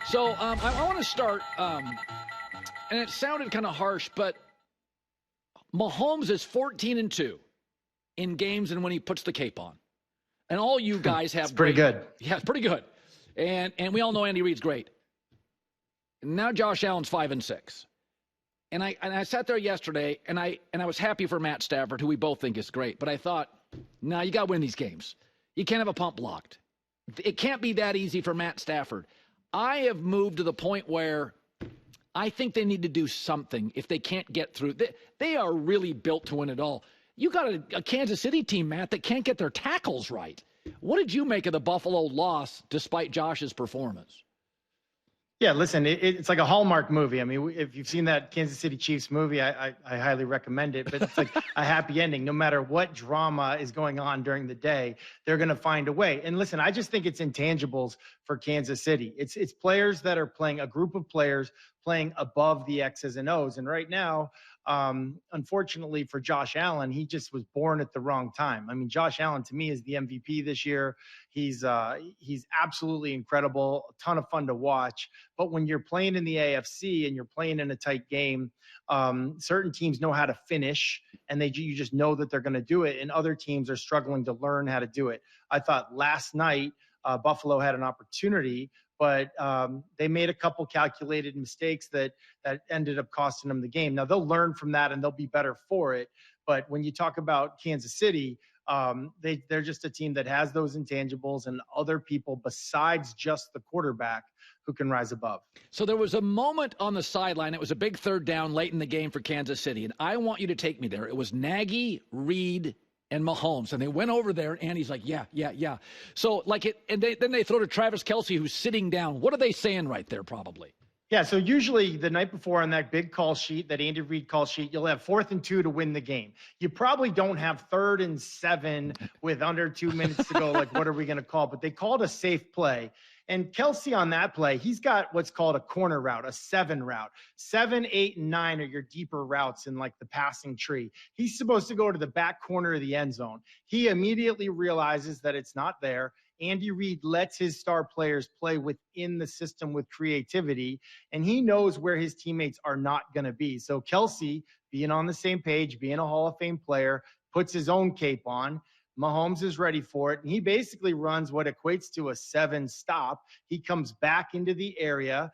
So I want to start, and it sounded kind of harsh, but Mahomes is 14-2 in games and when he puts the cape on. And all you guys have it's pretty good. Yeah, it's pretty good. And we all know Andy Reid's great. And now Josh Allen's 5-6. And I sat there yesterday, and I was happy for Matt Stafford, who we both think is great. But I thought, no, you got to win these games. You can't have a punt blocked. It can't be that easy for Matt Stafford. I have moved to the point where I think they need to do something if they can't get through. They are really built to win it all. You got a Kansas City team, Matt, that can't get their tackles right. What did you make of the Buffalo loss despite Josh's performance? Yeah, listen, it's like a Hallmark movie. I mean, if you've seen that Kansas City Chiefs movie, I highly recommend it. But it's like a happy ending. No matter what drama is going on during the day, they're going to find a way. And listen, I just think it's intangibles for Kansas City. It's players that are playing, a group of players playing above the X's and O's. And right now, unfortunately for Josh Allen, he just was born at the wrong time. I mean, Josh Allen to me is the MVP this year. He's absolutely incredible, a ton of fun to watch. But when you're playing in the AFC and you're playing in a tight game, certain teams know how to finish, and you just know that they're going to do it. And other teams are struggling to learn how to do it. I thought last night Buffalo had an opportunity, but they made a couple calculated mistakes that ended up costing them the game. Now, they'll learn from that, and they'll be better for it. But when you talk about Kansas City, they're just a team that has those intangibles and other people besides just the quarterback who can rise above. So there was a moment on the sideline. It was a big third down late in the game for Kansas City, and I want you to take me there. It was Nagy, Reid, and Mahomes, and they went over there, and he's like, yeah. So, then they throw to Travis Kelce, who's sitting down. What are they saying right there, probably? Yeah, so usually the night before on that big call sheet, that Andy Reid call sheet, you'll have 4th and 2 to win the game. You probably don't have 3rd and 7 with under 2 minutes to go, like, what are we going to call? But they called a safe play. And Kelce on that play, he's got what's called a corner route, a 7 route. 7, 8, and 9 are your deeper routes in like the passing tree. He's supposed to go to the back corner of the end zone. He immediately realizes that it's not there. Andy Reid lets his star players play within the system with creativity, and he knows where his teammates are not going to be. So Kelce, being on the same page, being a Hall of Fame player, puts his own cape on. Mahomes is ready for it, and he basically runs what equates to a 7 stop. He comes back into the area.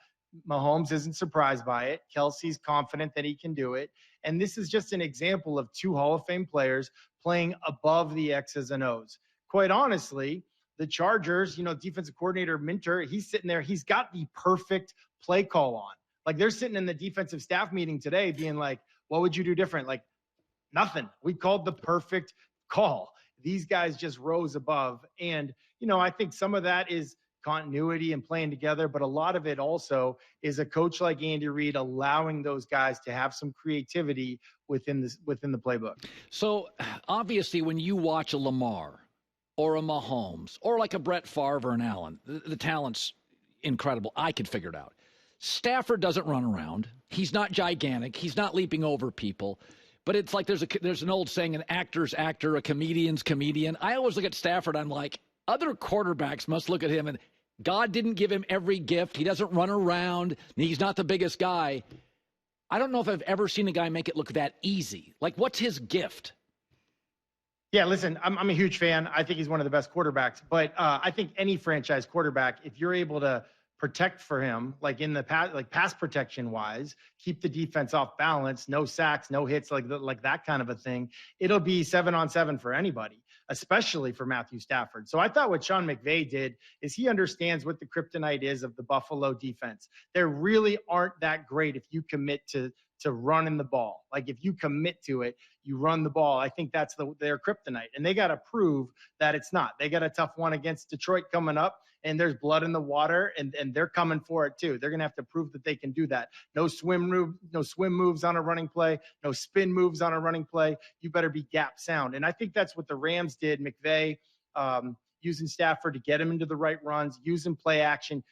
Mahomes isn't surprised by it. Kelce's confident that he can do it. And this is just an example of 2 Hall of Fame players playing above the X's and O's. Quite honestly, the Chargers, defensive coordinator Minter, he's sitting there. He's got the perfect play call on. Like, they're sitting in the defensive staff meeting today being like, what would you do different? Like, nothing. We called the perfect call. These guys just rose above. And, I think some of that is continuity and playing together, but a lot of it also is a coach like Andy Reid allowing those guys to have some creativity within the playbook. So obviously when you watch a Lamar or a Mahomes or like a Brett Favre or an Allen, the talent's incredible. I could figure it out. Stafford doesn't run around. He's not gigantic. He's not leaping over people. But it's like there's an old saying, an actor's actor, a comedian's comedian. I always look at Stafford, I'm like, other quarterbacks must look at him and God didn't give him every gift. He doesn't run around. He's not the biggest guy. I don't know if I've ever seen a guy make it look that easy. Like, what's his gift? Yeah, listen, I'm a huge fan. I think he's one of the best quarterbacks. But I think any franchise quarterback, if you're able to protect for him, like in the past, like pass protection wise, keep the defense off balance, no sacks, no hits, like that kind of a thing, it'll be 7-on-7 for anybody, especially for Matthew Stafford. So I thought what Sean McVay did is he understands what the kryptonite is of the Buffalo defense. They really aren't that great if you commit to running the ball. Like, if you commit to it, you run the ball. I think that's their kryptonite. And they got to prove that it's not. They got a tough one against Detroit coming up, and there's blood in the water, and they're coming for it too. They're going to have to prove that they can do that. No swim moves on a running play, no spin moves on a running play. You better be gap sound. And I think that's what the Rams did. McVay using Stafford to get him into the right runs, using play action,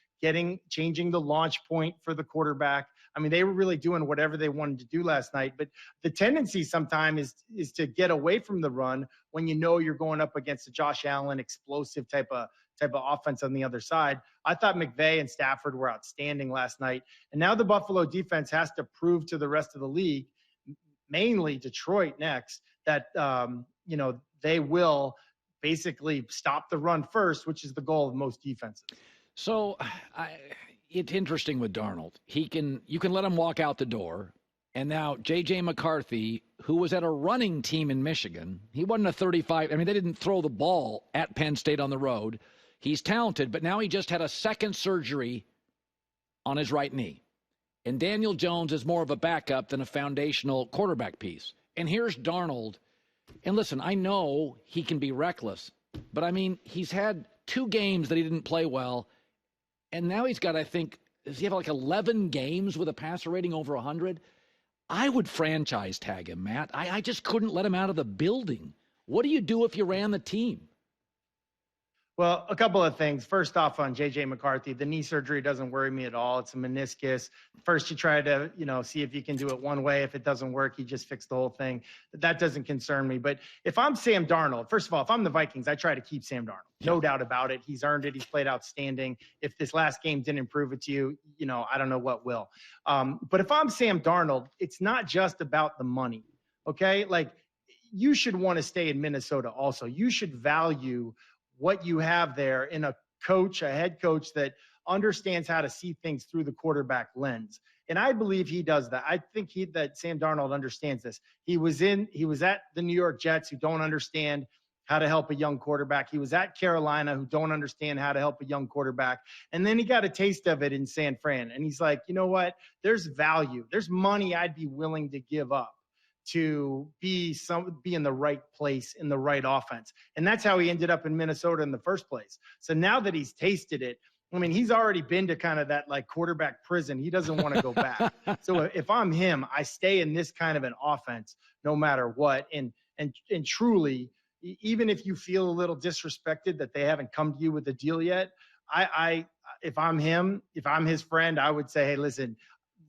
changing the launch point for the quarterback. I mean, they were really doing whatever they wanted to do last night. But the tendency sometimes is to get away from the run when you know you're going up against a Josh Allen explosive type of type of offense on the other side. I thought McVay and Stafford were outstanding last night. And now the Buffalo defense has to prove to the rest of the league, mainly Detroit next, that, they will basically stop the run first, which is the goal of most defenses. So it's interesting with Darnold. You can let him walk out the door. And now J.J. McCarthy, who was at a running team in Michigan, he wasn't a 35. I mean, they didn't throw the ball at Penn State on the road. He's talented, but now he just had a second surgery on his right knee. And Daniel Jones is more of a backup than a foundational quarterback piece. And here's Darnold. And listen, I know he can be reckless, but I mean, he's had 2 games that he didn't play well. And now he's got, I think, does he have like 11 games with a passer rating over 100? I would franchise tag him, Matt. I just couldn't let him out of the building. What do you do if you ran the team? Well, a couple of things. First off, on J.J. McCarthy, the knee surgery doesn't worry me at all. It's a meniscus. First, you try to, see if you can do it one way. If it doesn't work, you just fix the whole thing. That doesn't concern me. But if I'm Sam Darnold, first of all, if I'm the Vikings, I try to keep Sam Darnold. No doubt about it. He's earned it. He's played outstanding. If this last game didn't prove it to you, I don't know what will. But if I'm Sam Darnold, it's not just about the money, okay? Like, you should want to stay in Minnesota also. You should value what you have there in a head coach that understands how to see things through the quarterback lens. And I believe he does that. I think that Sam Darnold understands this. He was at the New York Jets, who don't understand how to help a young quarterback. He was at Carolina, who don't understand how to help a young quarterback. And then he got a taste of it in San Fran. And he's like, you know what? There's value. There's money I'd be willing to give up to be in the right place in the right offense. And that's how he ended up in Minnesota in the first place. So now that he's tasted it, I mean, he's already been to kind of that like quarterback prison. He doesn't want to go back. So if I'm him, I stay in this kind of an offense no matter what. And truly, even if you feel a little disrespected that they haven't come to you with a deal yet, if I'm him, if I'm his friend, I would say, hey, listen,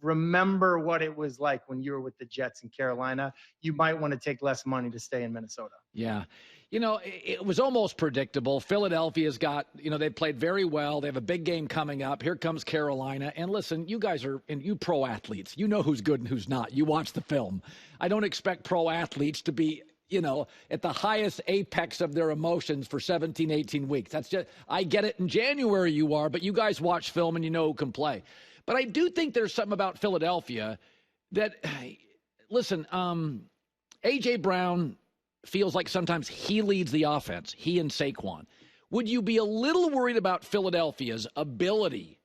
remember what it was like when you were with the Jets in Carolina. You might want to take less money to stay in Minnesota. Yeah. It was almost predictable. Philadelphia's got, they played very well. They have a big game coming up. Here comes Carolina. And listen, you guys you pro athletes, you know who's good and who's not. You watch the film. I don't expect pro athletes to be, at the highest apex of their emotions for 17, 18 weeks. That's just, I get it. In January you are, but you guys watch film and you know who can play. But I do think there's something about Philadelphia that, listen, A.J. Brown feels like sometimes he leads the offense, he and Saquon. Would you be a little worried about Philadelphia's ability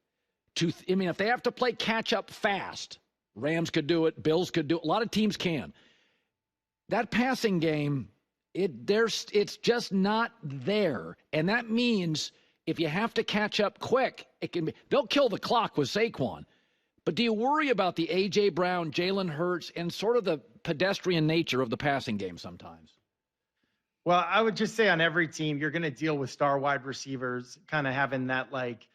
to, if they have to play catch-up fast, Rams could do it, Bills could do it, a lot of teams can. That passing game, it's just not there. And that means if you have to catch up quick, they'll kill the clock with Saquon. But do you worry about the A.J. Brown, Jalen Hurts, and sort of the pedestrian nature of the passing game sometimes? Well, I would just say on every team, you're going to deal with star wide receivers kind of having that, like,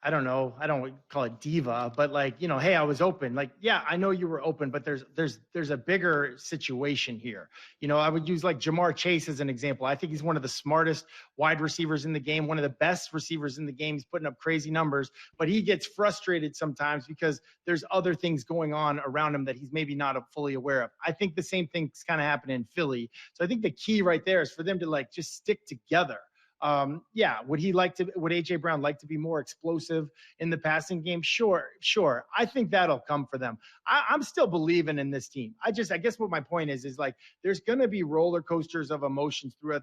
I don't know, I don't call it diva, but like, hey, I was open. Like, yeah, I know you were open, but there's a bigger situation here. I would use like Jamar Chase as an example. I think he's one of the smartest wide receivers in the game, one of the best receivers in the game. He's putting up crazy numbers, but he gets frustrated sometimes because there's other things going on around him that he's maybe not fully aware of. I think the same thing's kind of happening in Philly. So I think the key right there is for them to like just stick together. Would A.J. Brown like to be more explosive in the passing game? Sure. I think that'll come for them. I'm still believing in this team. I guess what my point is like, there's going to be roller coasters of emotions throughout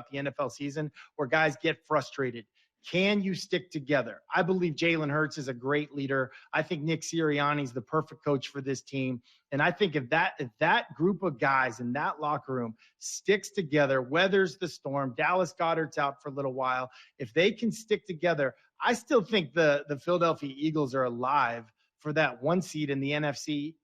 the NFL season where guys get frustrated. Can you stick together? I believe Jalen Hurts is a great leader. I think Nick Sirianni is the perfect coach for this team. And I think if that group of guys in that locker room sticks together, weathers the storm, Dallas Goedert's out for a little while, if they can stick together, I still think the Philadelphia Eagles are alive for that 1 seed in the NFC.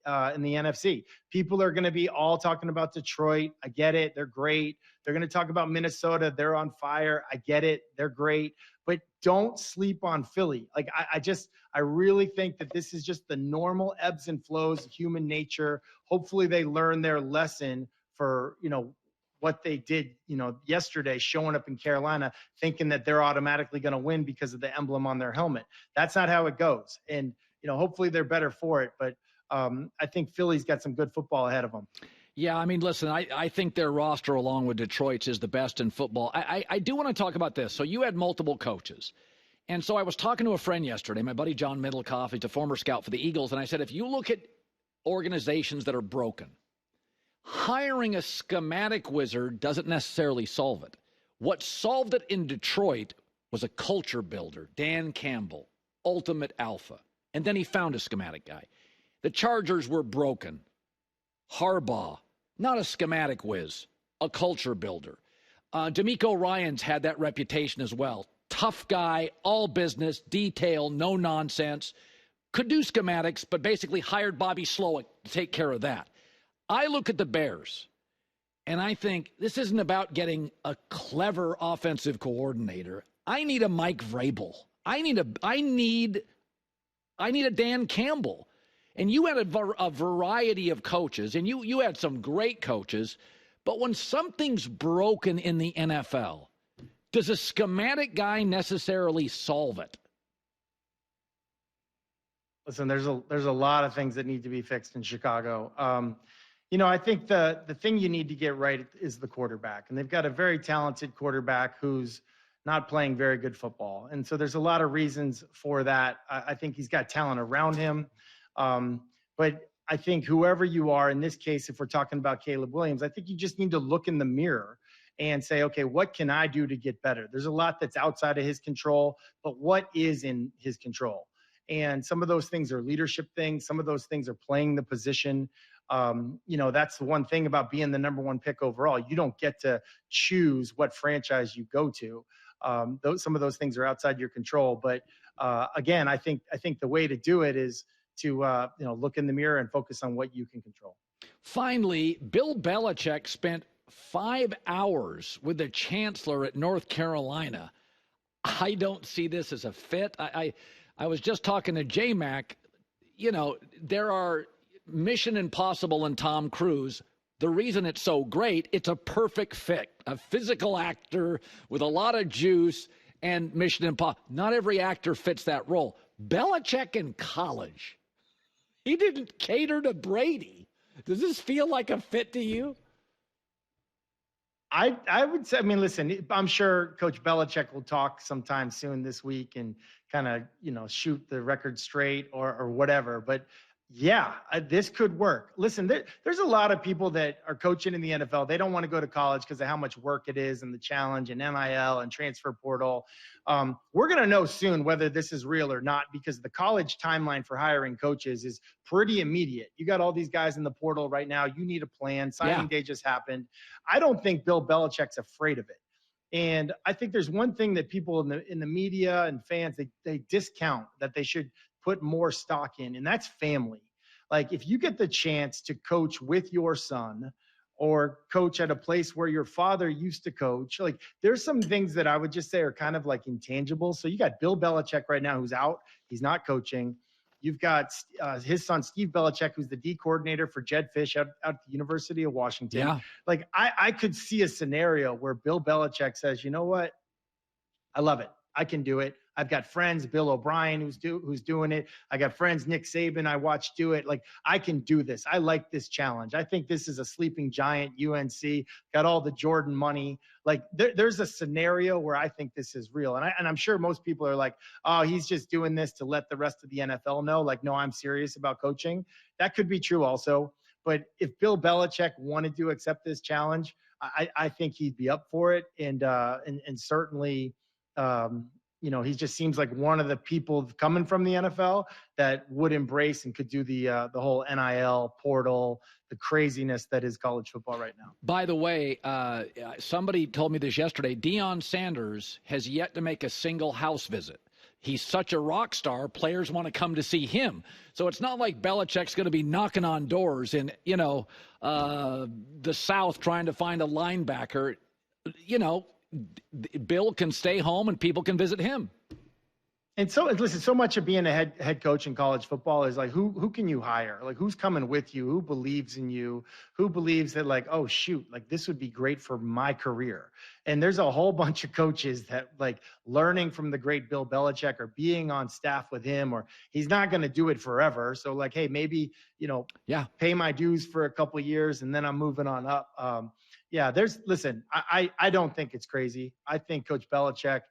People are going to be all talking about Detroit. I get it. They're great. They're going to talk about Minnesota. They're on fire. I get it. They're great. But don't sleep on Philly. Like, I really think that this is just the normal ebbs and flows of human nature. Hopefully they learn their lesson for, what they did, yesterday, showing up in Carolina, thinking that they're automatically going to win because of the emblem on their helmet. That's not how it goes. And, hopefully they're better for it. But I think Philly's got some good football ahead of them. Yeah, I mean, listen, I think their roster, along with Detroit's, is the best in football. I do want to talk about this. So you had multiple coaches. And so I was talking to a friend yesterday, my buddy John Middlecoff. He's a former scout for the Eagles. And I said, if you look at organizations that are broken, hiring a schematic wizard doesn't necessarily solve it. What solved it in Detroit was a culture builder, Dan Campbell, ultimate alpha. And then he found a schematic guy. The Chargers were broken. Harbaugh, not a schematic whiz, a culture builder. D'Amico Ryans had that reputation as well. Tough guy, all business, detail, no nonsense. Could do schematics, but basically hired Bobby Slowick to take care of that. I look at the Bears, and I think this isn't about getting a clever offensive coordinator. I need a Mike Vrabel. I need a Dan Campbell. And you had a variety of coaches, and you had some great coaches. But when something's broken in the NFL, does a schematic guy necessarily solve it? Listen, there's a lot of things that need to be fixed in Chicago. I think the thing you need to get right is the quarterback. And they've got a very talented quarterback who's not playing very good football. And so there's a lot of reasons for that. I think he's got talent around him. But I think whoever you are, in this case, if we're talking about Caleb Williams, I think you just need to look in the mirror and say, okay, what can I do to get better? There's a lot that's outside of his control, but what is in his control? And some of those things are leadership things. Some of those things are playing the position. That's the one thing about being the number one pick overall. You don't get to choose what franchise you go to. Some of those things are outside your control. But again, I think the way to do it is to look in the mirror and focus on what you can control. Finally, Bill Belichick spent 5 hours with the chancellor at North Carolina. I don't see this as a fit. I was just talking to J-Mac. There are Mission Impossible and Tom Cruise. The reason it's so great, it's a perfect fit. A physical actor with a lot of juice and Mission Impossible. Not every actor fits that role. Belichick in college, he didn't cater to Brady. Does this feel like a fit to you? I would say, listen, I'm sure Coach Belichick will talk sometime soon this week and kind of, shoot the record straight or whatever. But yeah, this could work. Listen, there's a lot of people that are coaching in the NFL. They don't want to go to college because of how much work it is and the challenge and NIL and transfer portal. We're going to know soon whether this is real or not, because the college timeline for hiring coaches is pretty immediate. You got all these guys in the portal right now. You need a plan. Signing day just happened. I don't think Bill Belichick's afraid of it. And I think there's one thing that people in the media and fans, they discount that they should put more stock in, and that's family. Like, if you get the chance to coach with your son or coach at a place where your father used to coach, like, there's some things that I would just say are kind of like intangible. So you got Bill Belichick right now who's out. He's not coaching. You've got his son, Steve Belichick, who's the D coordinator for Jed Fish out at the University of Washington. Yeah. Like, I could see a scenario where Bill Belichick says, you know what? I love it. I can do it. I've got friends, Bill O'Brien, who's doing it. I got friends, Nick Saban, I watched do it. Like, I can do this. I like this challenge. I think this is a sleeping giant. UNC got all the Jordan money. Like, there's a scenario where I think this is real. And I'm sure most people are like, oh, he's just doing this to let the rest of the NFL know. Like, no, I'm serious about coaching. That could be true also. But if Bill Belichick wanted to accept this challenge, I think he'd be up for it. And certainly, he just seems like one of the people coming from the NFL that would embrace and could do the whole NIL portal, the craziness that is college football right now. By the way, somebody told me this yesterday. Deion Sanders has yet to make a single house visit. He's such a rock star, players want to come to see him. So it's not like Belichick's going to be knocking on doors in, the South trying to find a linebacker. Bill can stay home and people can visit him. And so, listen, so much of being a head coach in college football is like, who can you hire? Like, who's coming with you? Who believes in you? Who believes that, like, oh, shoot, like this would be great for my career? And there's a whole bunch of coaches that, like, learning from the great Bill Belichick or being on staff with him, or he's not going to do it forever. So, like, hey, maybe, pay my dues for a couple of years and then I'm moving on up. Listen, I don't think it's crazy. I think Coach Belichick,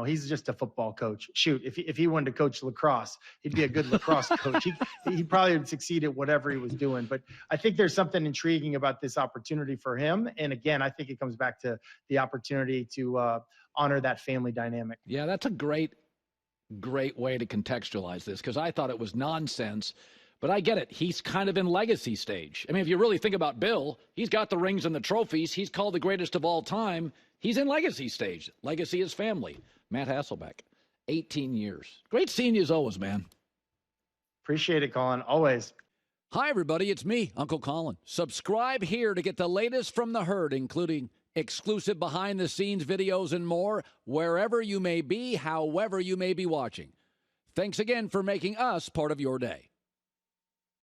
he's just a football coach. Shoot, if he wanted to coach lacrosse, he'd be a good lacrosse coach. He probably would succeed at whatever he was doing. But I think there's something intriguing about this opportunity for him. And again, I think it comes back to the opportunity to honor that family dynamic. Yeah, that's a great way to contextualize this, because I thought it was nonsense. But I get it. He's kind of in legacy stage. I mean, if you really think about Bill, he's got the rings and the trophies. He's called the greatest of all time. He's in legacy stage. Legacy is family. Matt Hasselbeck, 18 years. Great seeing you as always, man. Appreciate it, Colin. Always. Hi, everybody. It's me, Uncle Colin. Subscribe here to get the latest from the herd, including exclusive behind-the-scenes videos and more, wherever you may be, however you may be watching. Thanks again for making us part of your day.